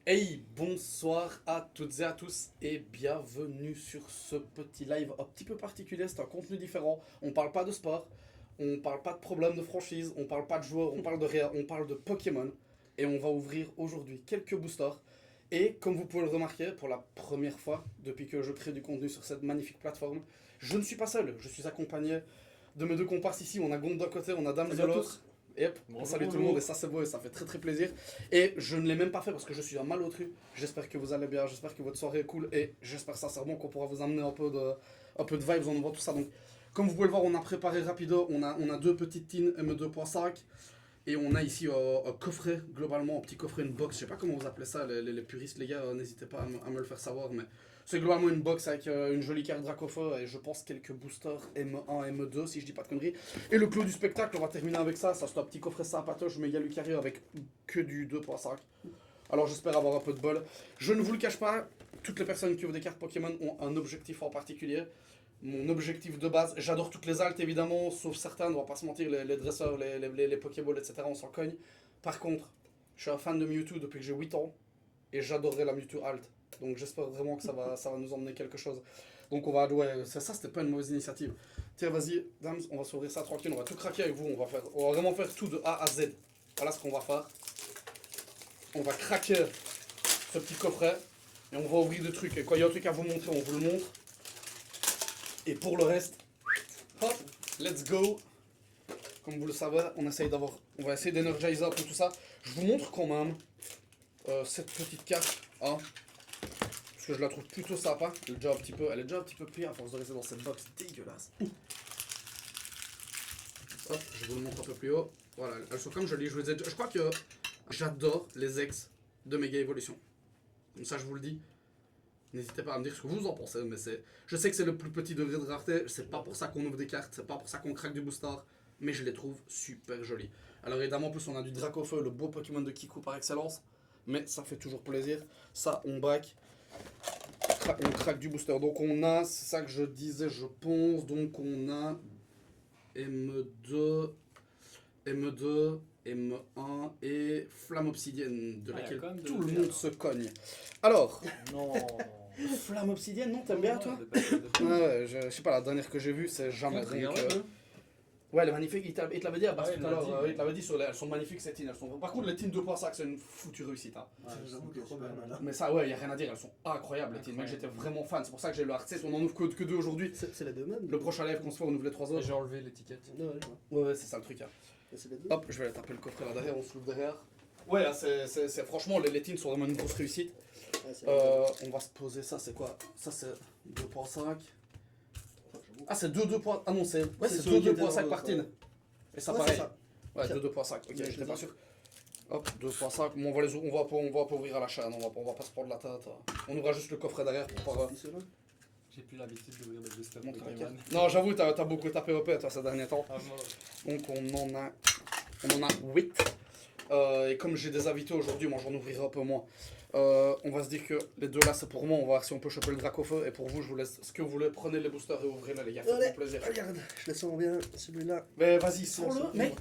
Hey, bonsoir à toutes et à tous et bienvenue sur ce petit live un petit peu particulier, c'est un contenu différent. On parle pas de sport, on parle pas de problèmes de franchise, on parle pas de joueurs, on parle de rien, on parle de Pokémon. Et on va ouvrir aujourd'hui quelques boosters. Et comme vous pouvez le remarquer, pour la première fois depuis que je crée du contenu sur cette magnifique plateforme, je ne suis pas seul, je suis accompagné de mes deux comparses ici. On a Gond d'un côté, on a Dame de Salut à l'autre. tous. Et hop, on Bonjour, salue tout le bonjour. monde et ça c'est beau et ça fait très très plaisir. Et je ne l'ai même pas fait parce que je suis un malotru. J'espère que vous allez bien, j'espère que votre soirée est cool et j'espère sincèrement qu'on pourra vous amener un peu de vibes en ouvrant tout ça. Donc, comme vous pouvez le voir, on a préparé rapido. On a deux petites tines M2.5 et on a ici un coffret, globalement, un petit coffret, une box. Je sais pas comment vous appelez ça, les puristes, les gars, n'hésitez pas à me le faire savoir. Mais c'est globalement une box avec une jolie carte Dracofeu et je pense quelques boosters M1, M2, si je dis pas de conneries. Et le clou du spectacle, on va terminer avec ça. Ça, c'est un petit coffret sympatoche, méga Lucario avec que du 2.5. Alors j'espère avoir un peu de bol. Je ne vous le cache pas, toutes les personnes qui ouvrent des cartes Pokémon ont un objectif en particulier. Mon objectif de base, j'adore toutes les altes évidemment, sauf certaines, on va pas se mentir, les dresseurs, les Pokéballs, etc. On s'en cogne. Par contre, je suis un fan de Mewtwo depuis que j'ai 8 ans et j'adorerais la Mewtwo alt. Donc j'espère vraiment que ça va nous emmener quelque chose. Donc on va, ouais, ça c'était pas une mauvaise initiative. Tiens, vas-y, Dams, on va s'ouvrir ça tranquille, on va tout craquer avec vous, on va vraiment faire tout de A à Z. Voilà ce qu'on va faire. On va craquer ce petit coffret et on va ouvrir des trucs. Et quand il y a un truc à vous montrer, on vous le montre. Et pour le reste, hop, let's go. Comme vous le savez, on va essayer d'énergiser un peu tout ça. Je vous montre quand même cette petite carte, hein, parce que je la trouve plutôt sympa. Elle est déjà un petit peu pliée à force de rester dans cette box dégueulasse. Hop, je vous le montre un peu plus haut. Voilà, elles sont comme jolies. Je crois que j'adore les ex de Mega Evolution. Comme ça, je vous le dis. N'hésitez pas à me dire ce que vous en pensez, mais je sais que c'est le plus petit degré de rareté, c'est pas pour ça qu'on ouvre des cartes, c'est pas pour ça qu'on craque du booster, mais je les trouve super jolis. Alors évidemment, en plus on a du Dracofeu, le beau Pokémon de Kiku par excellence, mais ça fait toujours plaisir. Ça, on back, on craque du booster. Donc on a, c'est ça que je disais, je pense, donc on a M2, M2, M1 et Flamme Obsidienne, de laquelle tout le monde se cogne. Alors, Non. Flamme Obsidienne, non, t'aimes bien toi? Ouais, je sais pas, la dernière que j'ai vue, c'est jamais. Donc, ouais, elle est magnifique, il te l'avait dit à Bast Ouais, tout à l'heure, il te l'avait dit sur elles sont magnifiques ces tines. Par contre, les tines 2.5, c'est une foutue réussite. Hein. J'avoue que trop bien. Mais ça, ouais, y a rien à dire, elles sont incroyables les tines. Mec, j'étais vraiment fan, c'est pour ça que j'ai le hard set, on en ouvre que deux aujourd'hui. C'est les deux mêmes. Le prochain live qu'on se fait, on ouvre les trois autres. J'ai enlevé l'étiquette. Ouais, c'est ça le truc. Hein. C'est les deux. Hop, je vais aller taper le coffret là derrière, on se l'ouvre derrière. Ouais, là, franchement, les tines sont vraiment une grosse réussite. On va se poser ça, c'est quoi? Ça, c'est 2.5. Ah, c'est 2, 2. Ah non, c'est 2.5 par tine. Et ça, pareil. Ouais, 2.5. Ok, j'étais pas sûr. Hop, 2.5. Bon, on va pas ouvrir à la chaîne, on va pas se prendre la tête. On ouvrira juste le coffret derrière pour pas. J'ai plus l'habitude d'ouvrir mes boosters Montrer la Pokémon. carte. Non, j'avoue, t'as beaucoup tapé au pet ces derniers temps. Ah, moi, Donc on en a 8. Et comme j'ai des invités aujourd'hui, moi j'en ouvrirai un peu moins. On va se dire que les deux là c'est pour moi, on va voir si on peut choper le Dracofeu. Et pour vous, je vous laisse ce que vous voulez, prenez les boosters et ouvrez-les les gars, faites-moi plaisir. Regarde, je le sens bien, celui-là. Mais vas-y, sors-le, mec,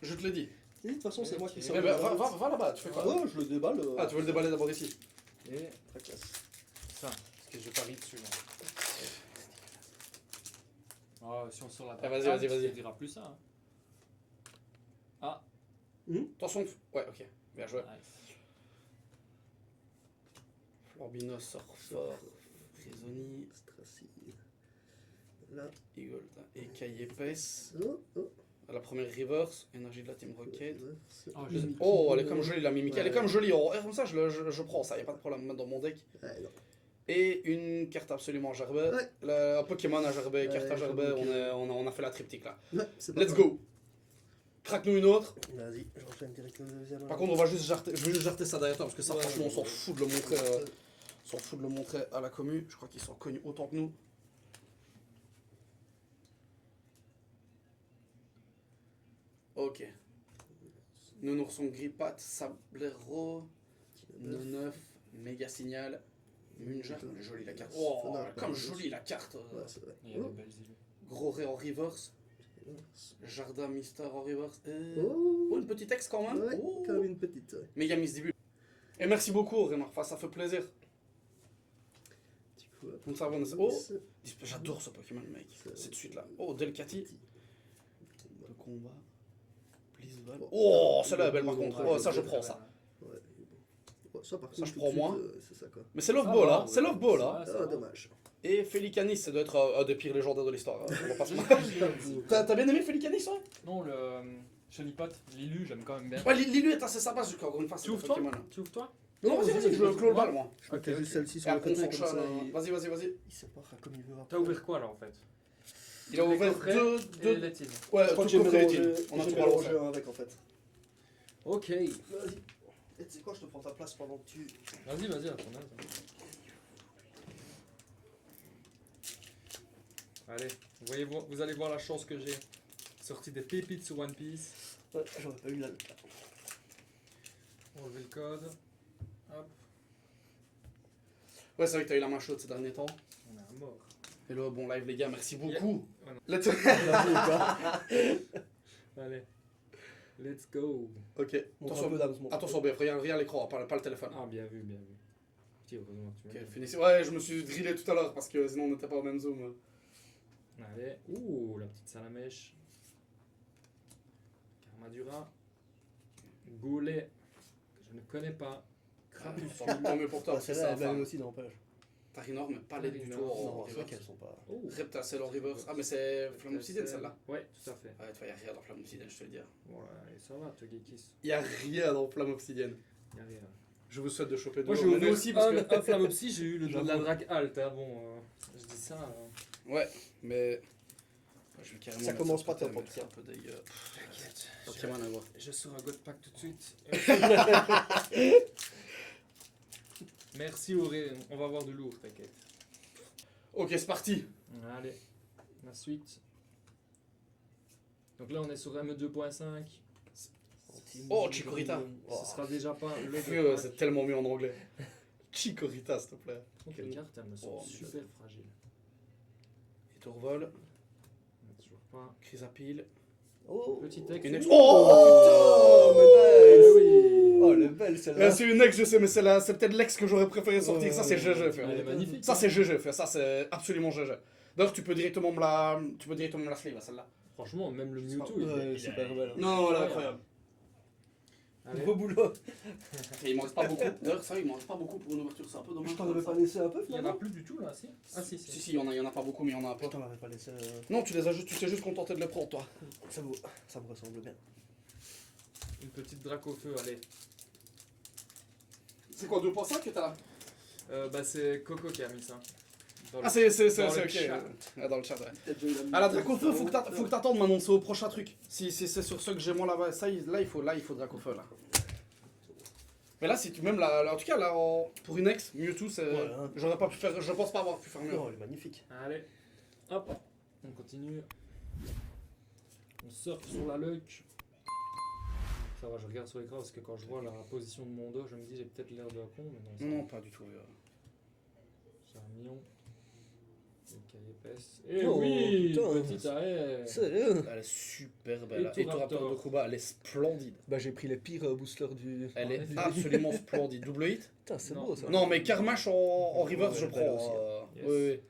je te l'ai dit. De toute façon, c'est moi qui sors. Mais va là-bas, tu fais quoi? Oh, je le déballe. Ah, tu veux le déballer d'abord ici? et Tracasse. ça, parce que je parie dessus. Ah, si on sort la Ah, vas-y. tu diras plus ça. Hein. Ah, Attention, ouais, ok, bien joué. nice. Florbinos, Surfer, Frisoni, Stracy. Là. Eagle et Caillépès. Oh. La première reverse, énergie de la Team Rocket. Oh, Oh, elle est comme jolie la Mimikyu, elle est comme jolie. Oh, comme ça, je prends ça, y a pas de problème à mettre dans mon deck. Ouais, non. Et une carte absolument gerbée. Ouais. Un Pokémon à gerbé, carte à gerbé, j'avoue on a fait la triptyque là. Ouais, c'est pas Let's mal. go! Craque-nous une autre. Vas-y, je refais direct le deuxième. Par contre, je vais juste jarter ça derrière toi parce que ça, franchement, on s'en fout de le montrer. On s'en fout de le montrer à la commu. Je crois qu'ils sont connus autant que nous. Ok. Nounourson Grippat, Sablero, Noneuf, Méga Signal, Munjar. Elle est jolie la carte. Oh, comme jolie la carte. Ouais, c'est vrai. Il y a des belles îles. Gros Ré en reverse. Jardin Mister en reverse. Oh, Oh, une petite ex quand même. ouais, Oh. comme une petite. Ouais. Méga Miss Début. Et merci beaucoup, Rémar. Enfin, ça fait plaisir. Du coup, Donc ça va, oh, c'est- j'adore ce Pokémon, mec. C'est de suite là. Oh, Delcati. Le combat. Blizzball. Oh, celle-là est belle par contre. Oh, ça, je prends ça. Ouais. Ouais, ça, par Ça, contre, je tout prends de moi. suite, c'est ça, quoi. Mais c'est Love Ça Ball, va, hein. ouais. C'est Love Ball, Ça hein. va, ça Ah, va. dommage. Et Felicanis, ça doit être un des pires légendaires de l'histoire. Hein. On va pas se mentir. T'as bien aimé Felicanis, ouais? Non, le Chonipot, Lilu, j'aime quand même bien. Ouais, Lilu est assez sympa, jusqu'à encore une fois. Tu c'est ouvres des toi Pokémon, hein. Tu ouvres toi Non, vas-y, vas-y, je clôt le bal, moi. Je mettais Ok, juste ok. celle-ci Et sur le après, on côté, comme s'enchaîne. ça, Vas-y, vas-y, vas-y. il séparera comme il veut. T'as ouvert quoi là en fait Il a ouvert deux. et Letty. Ouais, Je crois tout que j'ai coffret mélangé, utile. On a j'ai tout balancé. mélangé un avec, en fait. Ok. Vas-y. Et tu sais quoi, je te prends ta place pendant que tu... Vas-y, vas-y, attends. Allez, vous allez voir la chance que j'ai. Sorti des pépites sur One Piece. Ouais, j'aurais pas eu la... Enlever le code. Hop, Ouais, c'est vrai que t'as eu la main chaude ces derniers temps. on est à mort. Hello, bon live, les gars, merci Yeah. beaucoup. Ouais, Let's... Allez, let's go. Ok, Montre un peu d'âme, attention, BF, regarde l'écran, pas le téléphone. Ah, bien vu, bien vu. Putain, heureusement que tu Ok, m'as dit. finissez. Ouais, je me suis drillé tout à l'heure parce que sinon on n'était pas au même zoom. Allez, ouh, la petite salamèche. Karmadura. Goulet, que je ne connais pas. Crapuscule. Tant mieux pour toi, Ah, parce que celle-là, ça elle valait enfin, aussi d'empêche. Tarinor, mais pas l'aide du tout Tarinor, en Non, c'est vrai reverse. qu'elles sont pas... Oh. Reptacel en reverse. Ah, mais c'est Flamme Obsidienne celle-là. Ouais, tout à fait. Ouais, toi, y'a rien dans Flamme Obsidienne, je te le dis. Voilà, et ça va, Togekis. Y'a rien dans Flamme Obsidienne. Y'a rien. Je vous souhaite de choper de Moi, j'ai l'eau. Mais ouvert nous aussi, parce que. un Flamopsy, j'ai eu J'avoue. la Drac Alt. Hein, bon, je dis ça. Ouais, mais. Je vais carrément. Ça mettre commence sur pas le top, en thème, tout c'est cas. un peu dégueu. T'inquiète. Pokémon à voir. Je sors un God Pack tout de suite. Merci Auré, on va avoir du lourd, t'inquiète. Ok, c'est parti. Allez, la suite. Donc là, on est sur ME2.5. Oh, Chikorita. Ce sera déjà pas le Mieux, God Pack. c'est tellement mieux en anglais. Chikorita, s'il te plaît. Donc les cartes, elles me sont Oh, super fragiles. Et Tourvol, On a toujours pas. Chrysapile. Oh, Petit texte. Une ex. Oh, mais nice. Eh oui. Oh, elle est belle, celle-là. C'est une ex, je sais, mais c'est peut-être l'ex que j'aurais préféré sortir. Ça, c'est GG, frère. Elle est magnifique. Ça, c'est GG, frère. Ça, c'est absolument GG. D'ailleurs, tu peux directement me la sleeve, celle-là. Franchement, même le Mewtwo, Ouais, il est super belle. Non, elle est incroyable. Allez. Beau boulot. Et il m'en reste pas beaucoup. D'ailleurs, ça, il m'en reste pas beaucoup pour une ouverture. C'est un peu dommage. Je t'en avais pas laissé un peu, Il y en a finalement? plus du tout là, si. Ah si, Si, si, il y en a pas beaucoup, mais il y en a un peu. Je t'en avais pas laissé... Non, tu t'es juste contenté de les prendre, toi. Ça me ressemble bien. Une petite drac au feu, allez. C'est quoi, 2.5 que t'as là? Bah c'est Coco qui a mis ça. Dans Ah, le- c'est dans le ok. chat. Ah, dans le chat, ouais. Ah, la Dracofeu, faut que t'attendes maintenant, c'est au prochain truc. Si c'est sur ce que j'ai moi là-bas, ça, là, il faut Dracofeu, là. Mais là, si tu même là, en tout cas, là, pour une ex, Mewtwo, c'est. Ouais, hein. J'aurais pas pu faire, je pense pas avoir pu faire mieux. Non, elle est magnifique. Allez, hop, on continue. On surfe sur la luck. Ça va, je regarde sur l'écran parce que quand je vois la position de mon dos, je me dis j'ai peut-être l'air de con, mais non, ça Non, va. pas du tout. C'est un million. Une caille épaisse. Et Oh, oui, putain. petit arrêt. Sérieux? Elle est super belle. Et Et Raptor Raptor. de Kuba, elle est splendide. Bah, j'ai pris les pires boosters du... Elle est Ouais. absolument splendide. Double hit? Putain, c'est Non. beau, ça. Non, mais Karmash en reverse, Ouais, je elle est belle prends. aussi, Yes. Oui, oui.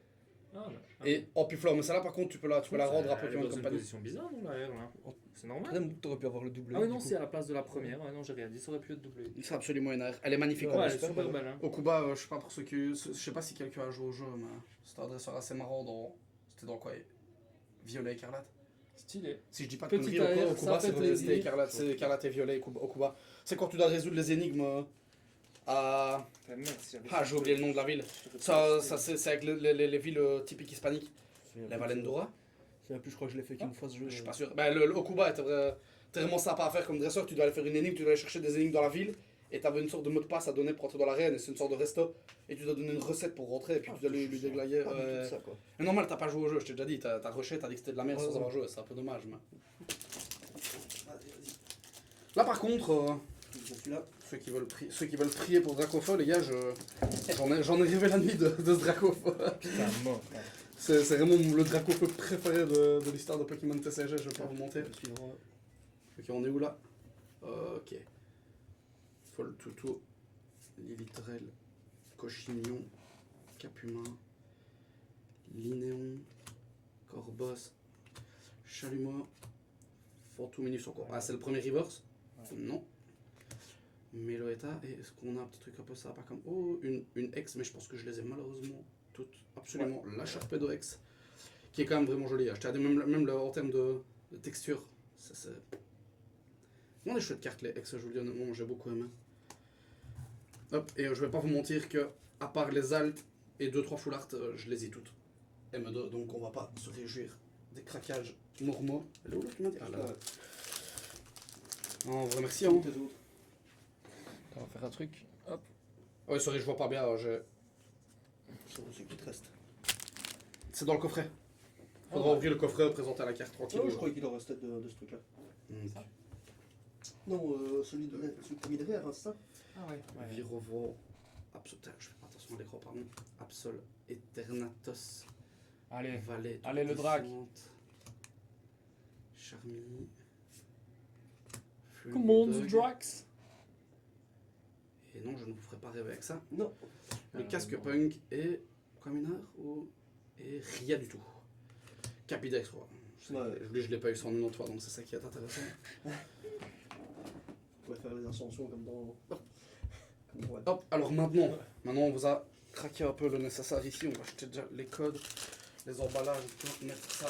Ah, Et en Piflor, mais celle-là, par contre, tu peux la rendre à Elle est Pokémon dans une Company. position bizarre, non, la R là. C'est normal. Même, t'aurais pu avoir le double. Ah oui, non, c'est à la place de la première. Ouais, non, j'ai rien dit, ça aurait pu être doublé. Il serait absolument énervé. Elle est magnifique. Ouais, en Ouais, plus. elle est super belle. Hein. Okuba, je sais pas pour ceux qui. Je sais pas si quelqu'un a joué au jeu, mais c'était un dresseur assez marrant dans. C'était dans quoi? Violet écarlate? Stylé. Si je dis pas de Petit conneries, AR, Okuba, ça fait c'était plaisir. écarlate. C'est écarlate et violet, Okuba. C'est quand tu dois résoudre les énigmes à. Ah, j'ai oublié le nom de la ville. Ça c'est avec les villes typiques hispaniques. La Valendora? C'est plus, je crois que je l'ai fait qu'une fois ce jeu. Je suis pas sûr. Bah, le Okuba était vraiment sympa à faire comme dresseur. Tu dois aller faire une énigme, tu dois aller chercher des énigmes dans la ville. Et t'avais une sorte de mot de passe à donner pour entrer dans l'arène. Et c'est une sorte de resto. Et tu dois donner une recette pour rentrer. Et puis tu dois lui déglayer. Pas du tout ça, quoi. Mais normal, t'as pas joué au jeu, je t'ai déjà dit. T'as rushé, t'as dit que c'était de la merde Ouais, sans ouais. avoir joué. C'est un peu dommage. Mais... Là, par contre, Je suis là. ceux qui veulent prier pour Dracofeu, les gars, j'en ai rêvé la nuit de ce Dracofeu. Putain, mort. C'est vraiment le Dracofeu préféré de l'histoire de Pokémon TCG, je vais pas vous mentir. Je suis droit. Ok, on est où là? Ok. Faut le toutou. Lilitrel, Cochignon, Capumin, Linéon, Corbos, Chalumeau, Fortuminus encore. Ah, c'est le premier reverse? Non. Meloetta, et est-ce qu'on a un petit truc un peu ça, pas comme. Oh, une ex, mais je pense que je les ai malheureusement toutes. Absolument. La Sharpedo ex, qui est quand même vraiment jolie. Je t'ai dit, même en termes de texture, c'est. On des chouettes cartes, les ex, je vous le dis honnêtement, j'ai beaucoup aimé. Hop, et je vais pas vous mentir que, à part les alt et 2-3 full art, je les ai toutes. M2, donc on va pas se réjouir des craquages normaux. Elle est où là, tu m'as dit? Ah là là. On vous remercie, hein. Tes autres. On va faire un truc. Hop. Ouais, sorry, je vois pas bien. C'est ce qui te reste. C'est dans le coffret. Faudra ouvrir le coffret, présenter la carte tranquille. Non, je croyais qu'il en restait de ce truc-là. Non, celui que t'as mis derrière, hein, c'est ça? Ah ouais. Virovo. Absol. Je fais pas attention à l'écran, pardon. Absol. Eternatos. Allez. Valet. Allez, le drac. Charmy. Command Fulgudog. Drax. Et non, je ne vous ferai pas rêver avec ça. Non. Le casque punk et. Quoi, mineur ou. Et rien du tout. Capidex, ouais. Lui, je l'ai pas eu son nom de fois, donc c'est ça qui est intéressant. On pourrait faire les ascensions comme dans. Comme dans One. Hop, alors maintenant on vous a craqué un peu le nécessaire ici. On va acheter déjà les codes, les emballages, tout, mettre ça.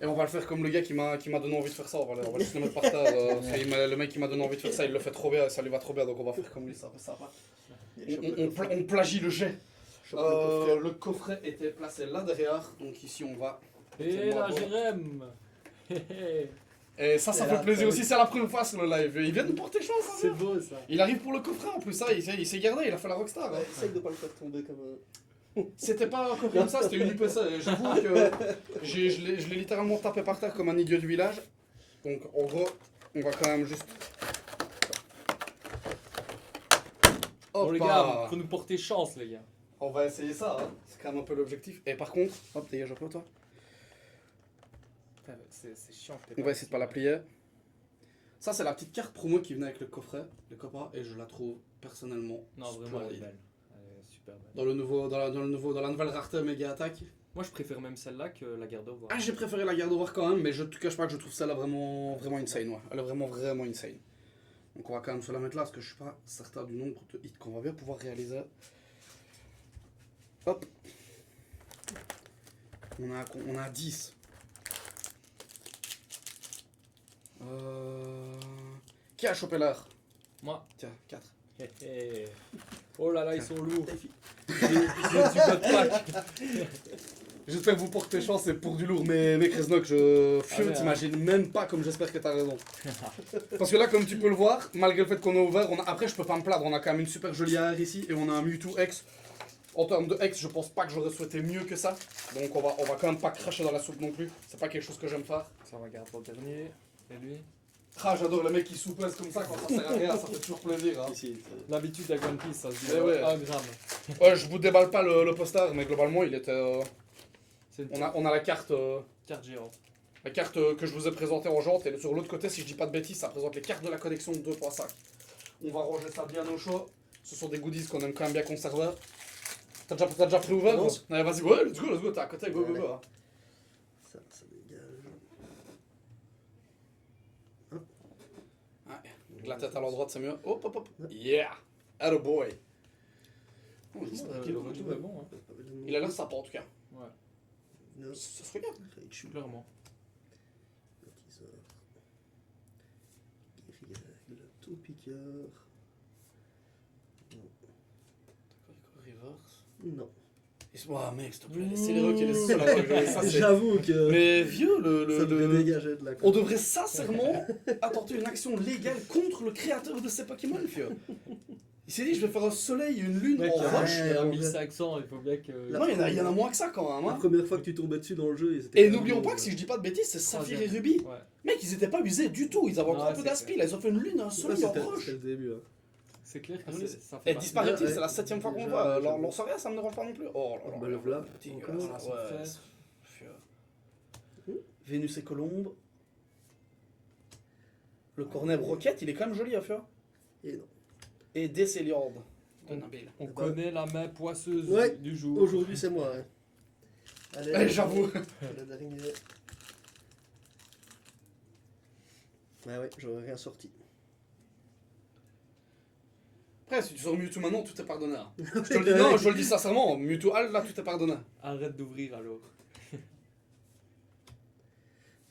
Et on va le faire comme le gars qui m'a donné envie de faire ça. On va juste le mettre par terre. Le mec qui m'a donné envie de faire ça, il le fait trop bien, ça lui va trop bien, donc on va faire comme lui, ça va. On plagie le jet. Le coffret était placé là derrière, donc ici on va. Et là, Jérém. Et ça fait plaisir aussi, c'est la première fois sur le live. Il vient de porter chance, hein, C'est beau ça. il arrive pour le coffret en plus, ça, il s'est gardé, il a fait la rockstar. Hein. Essaye de pas le faire tomber comme un. C'était pas encore comme ça, c'était une UPC. J'avoue que je l'ai littéralement tapé par terre comme un idiot du village. Donc en gros, on va quand même juste. Bon les Hoppa. gars, faut nous porter chance les gars. On va essayer ça, hein. C'est quand même un peu l'objectif. Et par contre, hop, dégage un peu toi. Putain, c'est chiant. On va essayer de pas la plier. Ça, c'est la petite carte promo qui venait avec le coffret, le copain, et je la trouve personnellement Non, vraiment elle est splendide. belle. Elle est super belle. Dans la nouvelle rareté méga attaque. Moi je préfère même celle-là que la garde au Ah, j'ai préféré la garde au voir quand même, mais je te cache pas que je trouve celle-là vraiment, vraiment insane. Ouais. Elle est vraiment insane. Donc on va quand même se la mettre là parce que je suis pas certain du nombre de hits qu'on va bien pouvoir réaliser. Hop. On a 10. Qui a chopé l'heure? Moi. Tiens, 4. Oh là là, ils sont lourds. J'ai du bot pack. J'espère que vous portez chance, c'est pour du lourd, mais Kresnok, je ouais, t'imagines même pas comme j'espère que t'as raison. Parce que là, comme tu peux le voir, malgré le fait qu'on est ouvert, après je peux pas me plaindre, on a quand même une super jolie AR ici et on a un Mewtwo X. En termes de X, je pense pas que j'aurais souhaité mieux que ça. Donc on va quand même pas cracher dans la soupe non plus. C'est pas quelque chose que j'aime faire. Ça on va garder pour le dernier. Et lui. Ah, j'adore les mecs qui soupèsent comme ça quand ça sert à rien, ça fait toujours plaisir. Hein. L'habitude avec One Piece, ça se dit Eh ouais. 1 gramme. Ouais, je vous déballe pas le poster, mais globalement il était. C'est une On a la carte. carte géante. La carte que je vous ai présentée en jante, et sur l'autre côté, si je dis pas de bêtises, ça présente les cartes de la collection 2.5. On va ranger ça bien au chaud. Ce sont des goodies qu'on aime quand même bien conserver. T'as déjà pris-ouvert? Non. Allez, vas-y, ouais, let's go, t'es à côté, go. Hein. Ça dégage. Ouais, la tête à l'endroit, c'est mieux. Hop. Yeah! Attaboy! Oh, Le renouveau est bon, hein. il a l'air sympa en tout cas. Ouais, Ça se regarde. clairement. Guerrier, tout piqueur. Reverse. Non. Oh mec, s'il te plaît, laissez-les reculer sur la gueule. Ça, c'est- J'avoue que. Mais vieux, Ça devrait dégager de la on devrait sincèrement attenter une action légale contre le créateur de ces Pokémon, vieux. Il s'est dit, je vais faire un soleil et une lune Mec, en roche. il y a en 1500, il faut bien que. Non, il y en a moins que ça quand même. La Hein. première fois que tu tombais dessus dans le jeu, Et n'oublions pas que si je dis pas de bêtises, c'est Saphir et Ruby. Ouais. Mec, ils étaient pas usés du tout. Ils avaient encore Ouais, un peu c'est d'aspi. clair. Là, ils ont fait une lune, un soleil en roche. C'était le début. Hein. C'est clair que Ah oui, ça fait Et partie- disparaît-il, Ouais, c'est la 7ème fois qu'on le déjà, voit. j'avoue. L'Ansoria, ça me dérange pas non plus. Oh là là. Bah, le voilà. Petit Encore. gars, Ah, son ouais, frère. c'est- Vénus et Colombe. Le cornet Roquette, il est quand même joli à faire. Et non. Et Décéliorde de Nabil. On connaît la main poisseuse Ouais, du jour. Aujourd'hui, c'est moi. Ouais. Allez, J'avoue. le dernier. Ah ouais, j'aurais rien sorti. Après, si tu sors Mewtwo maintenant, tout est pardonné. Hein. Je te le dis, non, je le dis sincèrement, Mewtwo Al, là, tout est pardonné. Arrête d'ouvrir alors.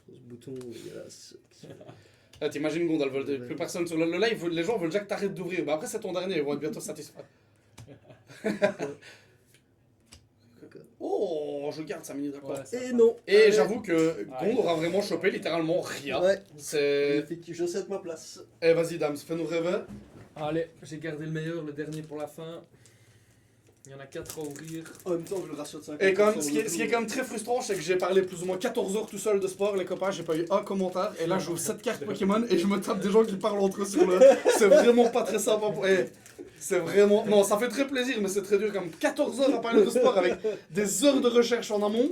Ce bouton dégueulasse. Là, t'imagines, Gondal, plus personne sur le live, les gens veulent déjà que t'arrêtes d'ouvrir. Bah après, c'est ton dernier, ils vont être bientôt satisfaits. Oh, je garde 5 minutes d'accord. Ouais, ça Et va. non. Et Allez. j'avoue que Gond aura vraiment chopé littéralement rien. Ouais. C'est. Je cède ma place. Eh, vas-y, Dams, fais-nous rêver. Allez, j'ai gardé le meilleur, le dernier pour la fin. Il y en a 4 à ouvrir. En même temps, vu le ratio de 50. Et quand même, ce qui est quand même très frustrant, c'est que j'ai parlé plus ou moins 14 heures tout seul de sport, les copains, j'ai pas eu un commentaire. Et là, j'ouvre 7 cartes Pokémon et je me tape des gens qui parlent entre eux sur le. C'est vraiment pas très sympa. C'est vraiment. Non, ça fait très plaisir, mais c'est très dur quand même. 14 heures à parler de sport avec des heures de recherche en amont.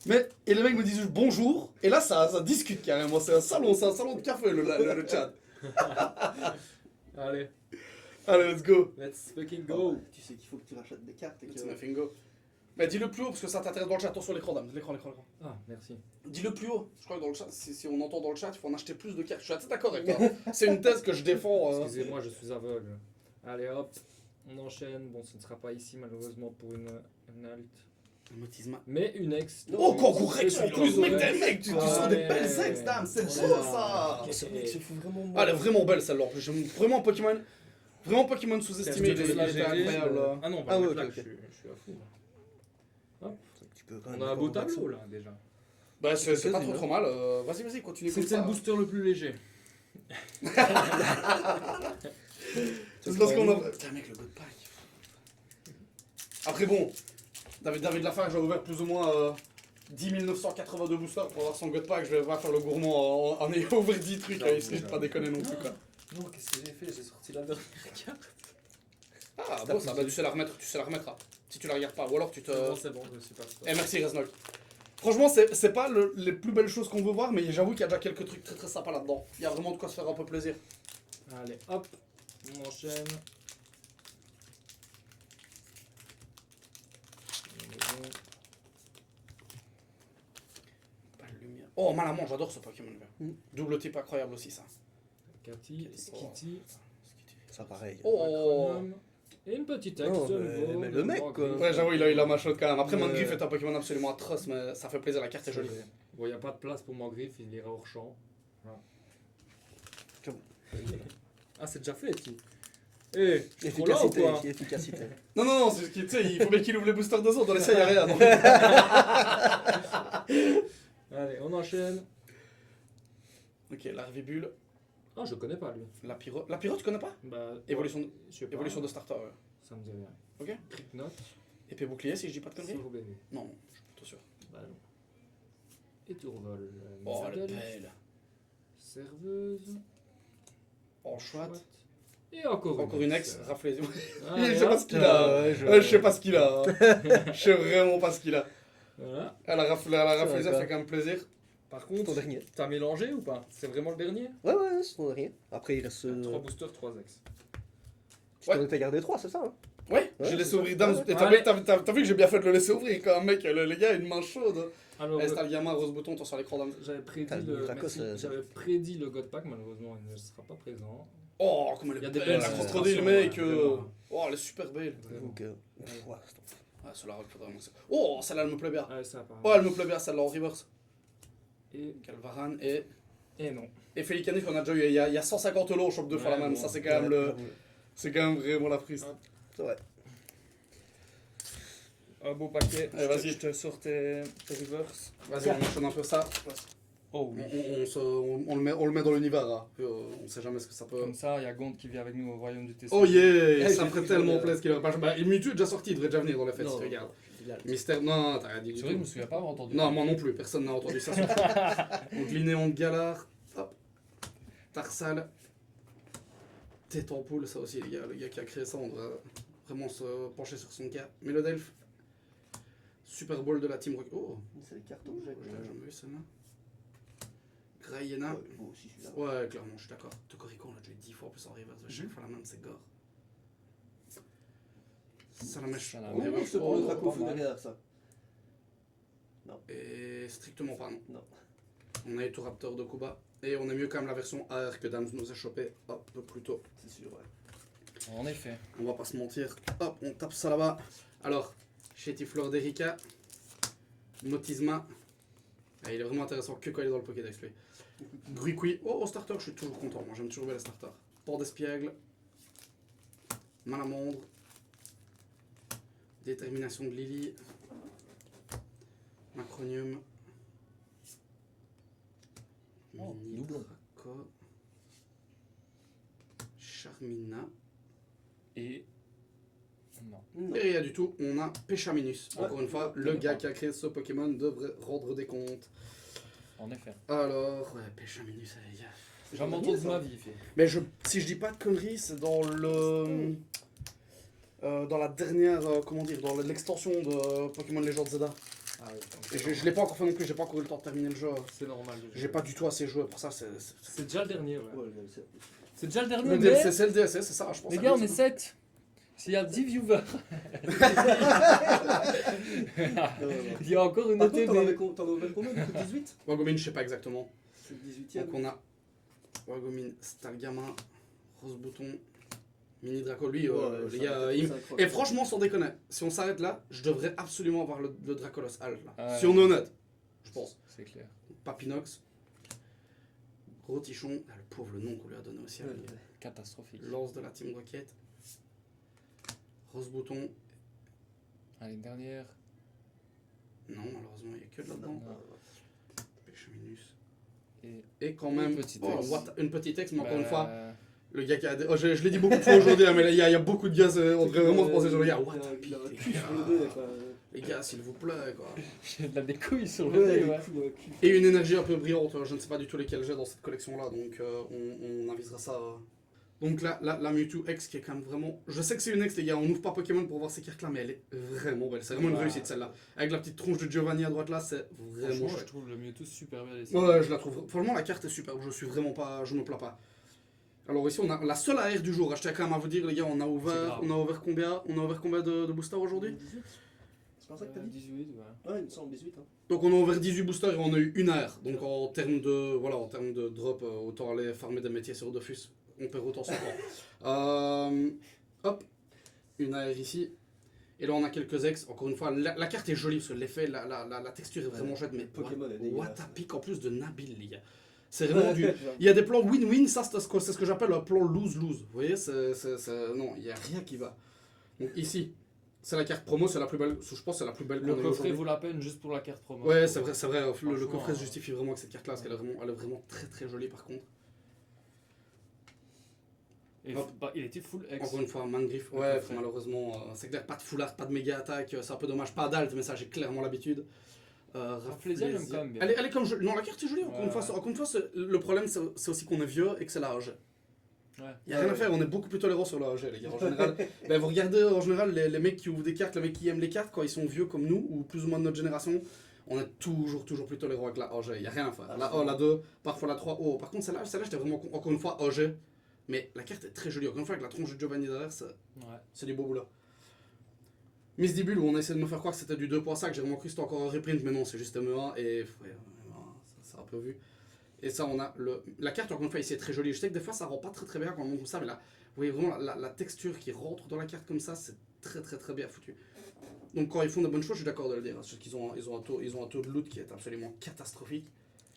Mais, et les mecs me disent bonjour, et là, ça discute carrément. C'est un salon de café, le chat. Allez, Allez, let's go. let's fucking go. Tu sais qu'il faut que tu rachètes des cartes et que. It's nothing go. Mais dis-le plus haut parce que ça t'intéresse dans le chat. Attention l'écran, Dame. L'écran. Ah, merci. Dis-le plus haut. Je crois que dans le chat, si on entend dans le chat, il faut en acheter plus de cartes. Je suis assez d'accord avec toi. C'est une thèse que je défends. Excusez-moi, je suis aveugle. Allez hop, on enchaîne. Bon, ce ne sera pas ici malheureusement pour une alt. Motisma. Mais une ex. Oh, Concours Rex en plus, mec, Ouais. mec, tu Ouais. sors des belles ex, Dame. C'est Oh beau là ça. là. Ce mec se fout vraiment de Ah, elle est vraiment belle celle-là en plus. J'aime vraiment Pokémon. Vraiment Pokémon sous-estimé. Est-ce que Il tu était l'as géré, incroyable. Ah non, Ah ouais, là, ok, je suis à fou. Un petit peu quand même. On a un beau tableau là déjà. Bah, c'est pas Vas-y, trop mal. Vas-y, continue comme C'était ça. le booster le plus léger. C'est parce qu'on a. Putain, mec, le God Pack. Après, bon, David Lafarge a ouvert plus ou moins 10 982 boosters pour avoir son God Pack. Je vais pas faire le gourmand en ayant ouvert 10 trucs. J'avoue, Essayer de pas déconner non plus, quoi. Non, qu'est-ce que j'ai fait? J'ai sorti la dernière carte. Ah, bon, ça, bah, tu sais la remettre, hein. Si tu la regardes pas, ou alors tu te. C'est bon, je suis pas Eh, merci, Reznok. Franchement, c'est pas les plus belles choses qu'on veut voir, mais j'avoue qu'il y a déjà quelques trucs très très sympas là-dedans. Il y a vraiment de quoi se faire un peu plaisir. Allez, hop, on enchaîne. Pas de lumière. Oh, Malamon, j'adore ce Pokémon là. Double type incroyable aussi, ça. Cathy, Skitty, Ça pareil. Oh. Acronome, et une petite ex. Non, de mais- nouveau, mais de le mec, Magritte. quoi. Ouais, j'avoue, il a ma shot quand même. Après, Mais- Mangriff est un Pokémon absolument atroce, mais ça fait plaisir, la carte est jolie. Bon, il n'y a pas de place pour Magritte, il ira hors champ. Voilà. Ah, c'est déjà fait, tu. Eh, je suis trop là ou Efficacité, quoi? efficacité. Non, c'est tu sais, il faut bien qu'il ouvre les boosters 2 ans, dans l'essai, il y a rien. donc. Allez, on enchaîne. Ok, Larvibule, Ah, je connais pas lui. Lapiro, tu connais pas? Bah, Évolution, je sais pas. évolution de starter, ouais. Ça me dit rien. Ok. Tricknote, Épée bouclier, si je dis pas de conneries. Sorbet. Non, je suis plutôt sûr. Bah non. Et Tourvol. Oh, elle est Misadel, belle. Serveuse. Oh, chouette. Et encore Une ex, raflez. Allez, Je sais pas hop. ce qu'il a. Ouais, Je sais pas ce qu'il a. Je sais vraiment pas ce qu'il a. Voilà. Elle a raflé, ça d'accord. fait quand même plaisir. Par Ton contre, dernier. t'as mélangé ou pas? C'est vraiment le dernier? Ouais, c'est ton dernier. Après, il reste. 3 boosters, 3 ex. Tu t'en étais gardé 3, c'est ça hein? Ouais, Ouais, j'ai laissé c'est ouvrir ça. Dams. Ouais. Et Ouais. t'as vu que j'ai bien fait de le laisser ouvrir quand même, mec. Le gars a une main chaude. Alors, Eh, c'est le gamin, rose bouton, t'en sur l'écran Dams. j'avais prédit T'as le, le Dracos, merci. J'avais prédit le God Pack, malheureusement, il ne sera pas présent. Oh, comme elle Il y est a des belle, belles la illustrations, contre-dé, le mec. vraiment. Oh, elle est super belle. Vraiment. Donc, ouais, stop. Ah, celle-là, faudrait vraiment. Oh, celle-là, elle me plaît bien. Ouais, ça part. Oh, elle me plaît bien, celle-là en reverse. Et Calvaran et. non. Et Félicanif, on a déjà eu. Il y a 150 lots, on chope deux fois la Ouais, même. bon. Ça, c'est quand même le. J'avoue. C'est quand même vraiment la prise. Ah. C'est vrai. Un beau paquet. Allez, vas-y. Je te sors tes reverse. Vas-y, on enchaîne un peu ça. Oh On le met dans l'univers, là. On sait jamais ce que ça peut. Comme ça, il y a Gond qui vit avec nous au royaume du TC. Oh yeah, Hey, ça me j'ai ferait pris tellement le- plaisir qu'il aurait pas. Bah, Mewtwo est déjà sorti, il devrait déjà venir dans les fêtes si tu regardes. Mystère, non, t'as rien dit du C'est vrai, je me tout. souviens pas avoir entendu. Non, moi non plus, personne n'a entendu ça. Donc Linéon de Galar, hop, Tarsal, Tête en poule, ça aussi, le gars qui a créé ça, on devrait vraiment se pencher sur son cas. Mélodelph, Super Bowl de la Team Rocket. Oh, C'est les cartons, je l'avais jamais vu celle-là. Rayena. Ouais, beau aussi celui-là. Ouais, clairement, je suis d'accord. Tokorico, on l'a joué 10 fois plus en reverse. Chaque fois la même, c'est gore. Salamèche. Salamèche. Oh, c'est pour le Draco pas fou mal. derrière ça. Et strictement pas, non. Non. On a Raptor de Kuba. Et on a mieux quand même la version AR que Dams nous a chopé un peu plus tôt. C'est sûr, ouais. En effet. On va pas se mentir. Hop, on tape ça là-bas. Alors, Chétifleur d'Erika. Motisma. Ah, il est vraiment intéressant que quand il est dans le Pokédex, lui. Gruicui. Oh, au starter, je suis toujours content. Moi, j'aime toujours bien les starters. Port d'Espiègle. Malamondre. Détermination de Lily. Macronium. Oh, Mini doublon. Draco. Charmina. Et. Non. Non. Et rien du tout, on a Péchaminus. Ouais. Encore une fois, le gars qui a créé ce Pokémon devrait rendre des comptes. En effet. Alors, ouais, Péchaminus, les gars. J'en m'entends de ma vie. Fait. Mais si je dis pas de conneries, c'est dans le. Dans la dernière. Comment dire, dans l'extension de Pokémon Legends Zelda. Ah oui. Et je l'ai pas encore fait non plus, j'ai pas encore eu le temps de terminer le jeu. C'est normal. J'ai pas du tout assez joué pour ça, C'est déjà le dernier, ouais. Ouais, le DLC. C'est déjà le dernier, Le mais... DLC, c'est le DLC, c'est ça, je pense. Les à gars, lui, on est ça. 7. S'il y a 10 viewers, il y a encore une Par autre contre, t'en avais combien du coup 18? Wagomine, je sais pas exactement. C'est le 18ème. Donc on a Wagomine, Stalgama, Rose Bouton, Mini Draco. Lui, les gars, et franchement, sans déconner, si on s'arrête là, je devrais absolument avoir le Dracolos Alt là. Ouais. Si on est honnête, je pense. C'est clair. Papinox, Rotichon, ah, le pauvre le nom qu'on lui a donné aussi. avec Catastrophique. Lance de la Team Rocket, Rose Bouton. Allez, dernière. Non, malheureusement, il n'y a que de là-dedans. Non. Péchaminus. Et Et quand même, Une petite oh, ex. une petite ex, mais encore une bah, fois, le gars qui a. Oh, je l'ai dit beaucoup de fois aujourd'hui, hein, mais là, il y a beaucoup de gars, on devrait vraiment se penser sur le gars. What the Il a un pique, cul les sur le gars. nez, quoi. Les gars, s'il vous plaît, quoi. J'ai de la découille sur le Ouais, nez, il ouais. est cool, ouais, cul. Et une énergie un peu brillante, je ne sais pas du tout lesquelles j'ai dans cette collection-là, donc on avisera ça. Donc là, la Mewtwo X qui est quand même vraiment. Je sais que c'est une X, les gars, on n'ouvre pas Pokémon pour voir ces cartes-là, mais elle est vraiment belle. C'est vraiment une Ouais. réussite celle-là. Avec la petite tronche de Giovanni à droite là, c'est vraiment Franchement, je chouette. trouve le Mewtwo super bien dessiné. Ouais, je la trouve. Franchement, la carte est superbe, je suis vraiment pas. Je me plains pas. Alors ici, on a la seule AR du jour. Je tiens quand même à vous dire, les gars, on a ouvert combien de boosters aujourd'hui? 18. C'est pas ça que t'as dit? 18, ouais. Ouais, il me semble 18. Hein. Donc on a ouvert 18 boosters et on a eu une AR. Donc en termes de drop, autant aller farmer des métiers sur Dofus. On perd autant son temps. Hop, une AR ici. Et là on a quelques ex. Encore une fois, la carte est jolie parce que l'effet, la texture est vraiment chouette. Mais Pokémon est what dégueulasse. a pick en plus de Nabil, les gars. C'est vraiment du. Il y a des plans win-win, ça c'est ce que j'appelle un plan lose-lose. Vous voyez, non, il n'y a rien qui va. Donc ici, c'est la carte promo, c'est la plus belle. Je pense que c'est la plus belle Le qu'on ait coffret aujourd'hui. vaut la peine juste pour la carte promo. Ouais, c'est vrai. Le Franchement, coffret se justifie vraiment avec cette carte-là, parce qu'elle est vraiment très très jolie par contre. Et Hop. bah, il était full X. Encore une fois, Mangriff. Le Ouais, coffret. malheureusement, c'est clair, pas de full art, pas de méga attaque, c'est un peu dommage. Pas d'alt, mais ça j'ai clairement l'habitude. Rafflesia, j'aime quand même bien. Elle est comme non, la carte est jolie. Encore Ouais. une fois, le problème c'est aussi qu'on est vieux et que c'est la AG. Ouais. Il n'y a rien à faire, on est beaucoup plus tolérant sur la AG, les gars. En général, ben, vous regardez en général les mecs qui ouvrent des cartes, les mecs qui aiment les cartes, quand ils sont vieux comme nous, ou plus ou moins de notre génération, on est toujours plus tolérant avec la AG. Il n'y a rien à faire. La A, la 2, parfois la 3. Oh, par contre, celle-là j'étais vraiment encore une fois AG. Mais la carte est très jolie. Encore une fois, avec la tronche de Giovanni derrière, c'est du beau boulot. Miss Dibule, où on a essayé de me faire croire que c'était du 2.5, j'ai vraiment cru que c'était encore un reprint, mais non, c'est juste ME1 et ouais, ça a un peu vu. Et ça, on a la carte, encore une fois, ici est très jolie. Je sais que des fois, ça rend pas très bien quand on montre comme ça, mais là, vous voyez vraiment la texture qui rentre dans la carte comme ça, c'est très bien foutu. Donc, quand ils font de bonnes choses, je suis d'accord de le dire. Parce qu'ils ont un taux de loot qui est absolument catastrophique.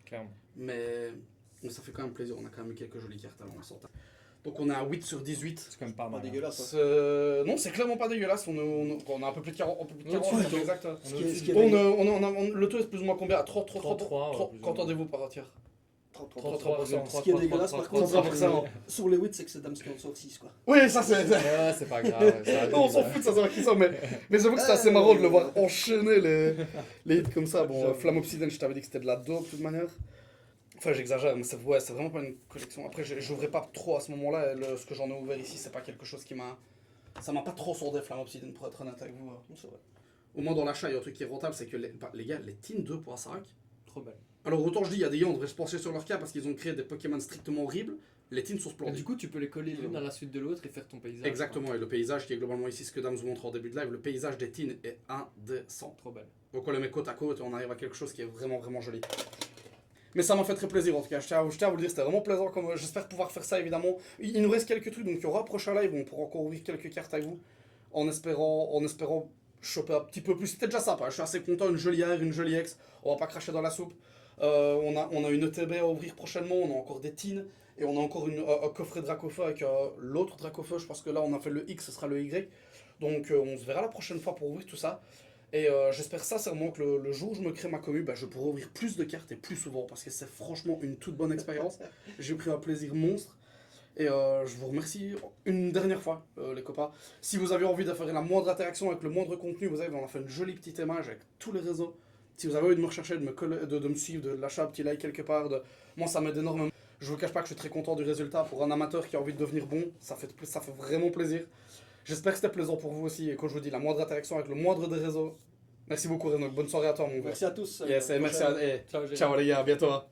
Clairement. Mais ça fait quand même plaisir, on a quand même eu quelques jolies cartes avant la sortie. Donc on est à 8 sur 18. C'est quand même pas Pas mal. dégueulasse. Hein. Non, c'est clairement pas dégueulasse, on a un peu plus de 40. Un peu plus de 40 au-dessus, exact. Ce qui est- ce qui est- Le taux est plus ou moins combien? 33. 33, plus ou moins. Qu'entendez-vous par un tiers? 33%. Ce qui est dégueulasse par contre, 33%. sur les 8, c'est que c'est Dame sur 6 quoi. Oui, ça c'est. Ouais, c'est pas grave. ça arrive, On s'en ouais. fout de ça, savoir qui sont, mais j'avoue que c'est assez marrant de le voir enchaîner les hits comme ça. Bon, Flamme Obsidienne, je t'avais dit que c'était de la dope de toute manière. Enfin, j'exagère, mais c'est vraiment pas une collection. Après, j'ouvrais pas trop à ce moment-là. Ce que j'en ai ouvert ici, c'est pas quelque chose qui m'a. Ça m'a pas trop sondé, Flamme Obsidienne, pour être honnête avec vous. C'est vrai. Au moins, dans l'achat, il y a un truc qui est rentable, c'est que les gars, les Team 2.5, Trop belle. Alors autant je dis, il y a des gens, on devrait se pencher sur leur cas parce qu'ils ont créé des Pokémon strictement horribles. Les teams sont Et splendides. du coup, tu peux les coller l'une à la suite de l'autre et faire ton paysage. Exactement, et le paysage qui est globalement ici, ce que Dame vous montre en début de live, le paysage des teens est indécent. Trop belle. Donc on les met côte à côte et on arrive à quelque chose qui est vraiment vraiment joli. Mais ça m'a fait très plaisir en tout cas, je tiens à vous le dire, c'était vraiment plaisant. J'espère pouvoir faire ça évidemment. Il nous reste quelques trucs, donc il y aura un prochain live où on pourra encore ouvrir quelques cartes avec vous. En espérant choper un petit peu plus. C'était déjà sympa, je suis assez content, une jolie R, une jolie X, on va pas cracher dans la soupe. On a une ETB à ouvrir prochainement, on a encore des teens. Et on a encore un coffret Dracofeu avec l'autre Dracofeu, je pense que là on a fait le X, ce sera le Y. Donc on se verra la prochaine fois pour ouvrir tout ça. Et j'espère sincèrement que le jour où je me crée ma commu, je pourrai ouvrir plus de cartes et plus souvent parce que c'est franchement une toute bonne expérience. J'ai pris un plaisir monstre. Et je vous remercie une dernière fois, les copains. Si vous avez envie de faire la moindre interaction avec le moindre contenu, vous savez, on a fait une jolie petite image avec tous les réseaux. Si vous avez envie de me rechercher, de me suivre, de lâcher un petit like quelque part, moi ça m'aide énormément. Je vous cache pas que je suis très content du résultat. Pour un amateur qui a envie de devenir bon, ça fait vraiment plaisir. J'espère que c'était plaisant pour vous aussi. Et quand je vous dis la moindre interaction avec le moindre des réseaux. Merci beaucoup Renok, bonne soirée à toi mon gars. Merci à tous. Yes, et merci prochaine. à... Ciao, Génial. Ciao les gars, à bientôt. Hein.